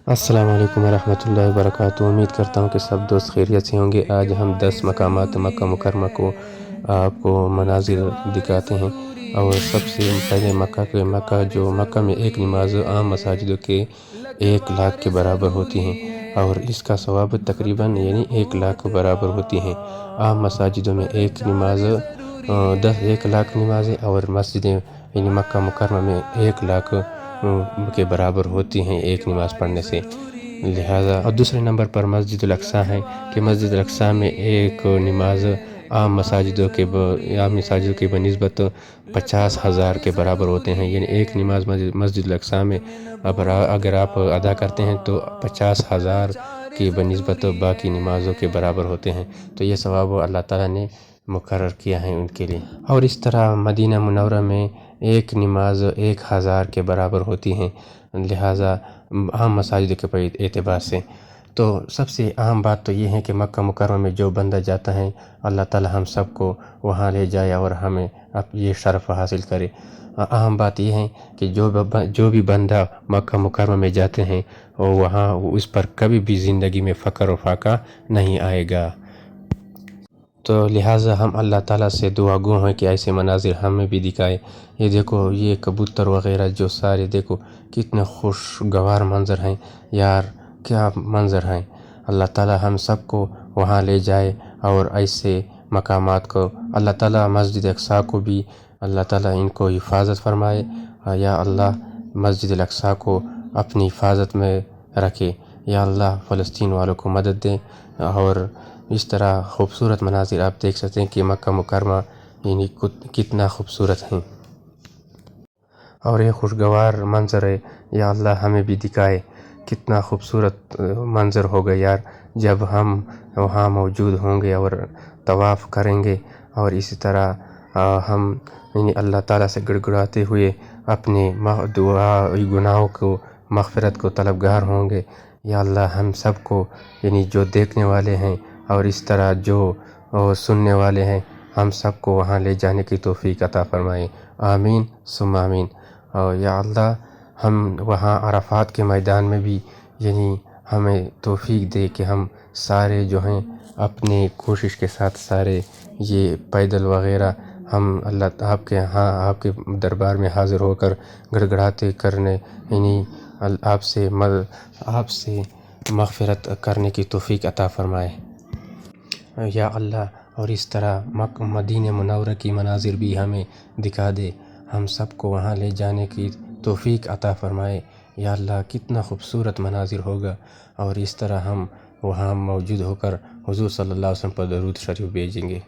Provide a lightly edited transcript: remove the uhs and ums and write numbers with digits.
السلام علیکم ورحمۃ اللہ وبرکاتہ۔ امید کرتا ہوں کہ سب دوست خیریت سے ہوں گے۔ آج ہم 10 مقامات مکہ مکرمہ کو آپ کو مناظر دکھاتے ہیں۔ اور سب سے پہلے مکہ میں ایک نماز عام مساجدوں کے 1,00,000 کے برابر ہوتی ہیں، اور اس کا ثواب تقریباً 1,00,000 برابر ہوتی ہیں۔ عام مساجدوں میں ایک نماز 1,00,000 نمازیں، اور مسجدیں مکہ مکرمہ میں 1,00,000 کے برابر ہوتی ہیں ایک نماز پڑھنے سے، لہذا۔ اور دوسرے نمبر پر مسجد الاقصیٰ ہے کہ مسجد الاقصیٰ میں ایک نماز عام مساجدوں کے بنسبت 50,000 کے برابر ہوتے ہیں، یعنی ایک نماز مسجد الاقصیٰ میں اگر آپ ادا کرتے ہیں تو 50,000 کی بنسبت باقی نمازوں کے برابر ہوتے ہیں۔ تو یہ ثواب اللہ تعالیٰ نے مقرر کیا ہے ان کے لیے۔ اور اس طرح مدینہ منورہ میں ایک نماز 1,000 کے برابر ہوتی ہیں، لہذا عام مساجد کے اعتبار سے۔ تو سب سے اہم بات تو یہ ہے کہ مکہ مکرمہ میں جو بندہ جاتا ہے، اللہ تعالیٰ ہم سب کو وہاں لے جائے اور ہمیں یہ شرف حاصل کرے۔ اہم بات یہ ہے کہ جو بھی بندہ مکہ مکرمہ میں جاتے ہیں، وہاں اس پر کبھی بھی زندگی میں فقر و فاقہ نہیں آئے گا۔ تو لہٰذا ہم اللہ تعالیٰ سے دعا گو ہیں کہ ایسے مناظر ہمیں بھی دکھائے۔ یہ دیکھو، یہ کبوتر وغیرہ جو سارے دیکھو کتنے خوشگوار منظر ہیں یار، کیا منظر ہیں۔ اللہ تعالیٰ ہم سب کو وہاں لے جائے، اور ایسے مقامات کو اللہ تعالیٰ مسجد اقصیٰ کو بھی اللہ تعالیٰ ان کو حفاظت فرمائے۔ یا اللہ مسجد الاقصیٰ کو اپنی حفاظت میں رکھے، یا اللہ فلسطین والوں کو مدد دے۔ اور اس طرح خوبصورت مناظر آپ دیکھ سکتے ہیں کہ مکہ مکرمہ کتنا خوبصورت ہیں، اور یہ خوشگوار منظر ہے۔ یا اللہ ہمیں بھی دکھائے، کتنا خوبصورت منظر ہوگا یار جب ہم وہاں موجود ہوں گے اور طواف کریں گے، اور اسی طرح ہم اللہ تعالیٰ سے گڑ گڑاتے ہوئے اپنے گناہوں کو مغفرت کو طلبگار ہوں گے۔ یا اللہ ہم سب کو جو دیکھنے والے ہیں اور اس طرح جو سننے والے ہیں، ہم سب کو وہاں لے جانے کی توفیق عطا فرمائے، آمین ثم آمین۔ اور یا اللہ ہم وہاں عرفات کے میدان میں بھی ہمیں توفیق دے کہ ہم سارے جو ہیں اپنے کوشش کے ساتھ سارے یہ پیدل وغیرہ ہم آپ کے دربار میں حاضر ہو کر گڑ گڑاتے کرنے، آپ سے مغفرت کرنے کی توفیق عطا فرمائے، یا اللہ۔ اور اس طرح مدینہ منورہ کی مناظر بھی ہمیں دکھا دے، ہم سب کو وہاں لے جانے کی توفیق عطا فرمائے، یا اللہ کتنا خوبصورت مناظر ہوگا۔ اور اس طرح ہم وہاں موجود ہو کر حضور صلی اللہ علیہ وسلم پر درود شریف بھیجیں گے۔